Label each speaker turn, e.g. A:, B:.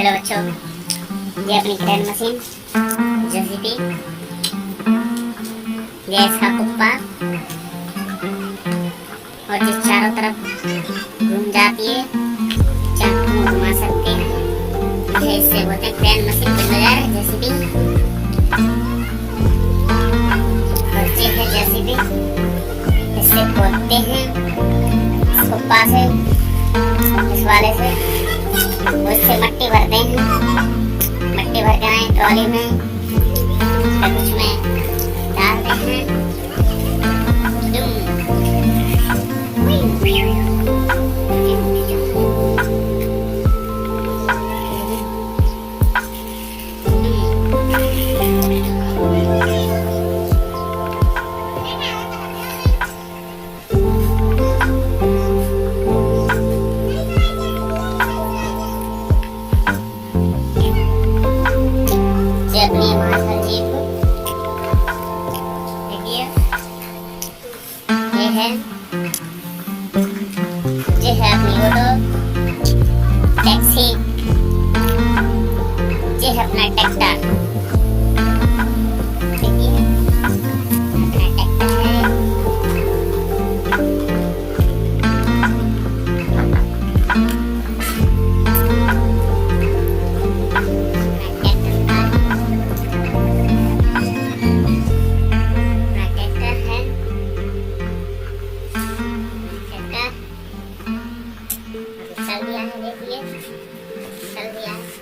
A: Hello बच्चों, ये अपनी क्रेन मशीन जेसीबी, ये इसका कुप्पा और जो चारों तरफ घूम जाती है, चाकू घुमा सकते हैं। ये इससे बोलते हैं क्रेन मशीन बिल्डर जेसीबी। और ये है जेसीबी, इससे खोदते हैं इस कुप्पा से, इस वाले से, उससे मट्टी भरते हैं, मट्टी भर के आए ट्रॉली में, फिर उसमें डालते हैं। अपनी महासचिव देखिए, ये है अपनी ऑटो टैक्सी, ये है अपना ट्रैक्टर। देखिए अपना ट्रैक्टर है, चल दिया है, देखिए चल दिया है।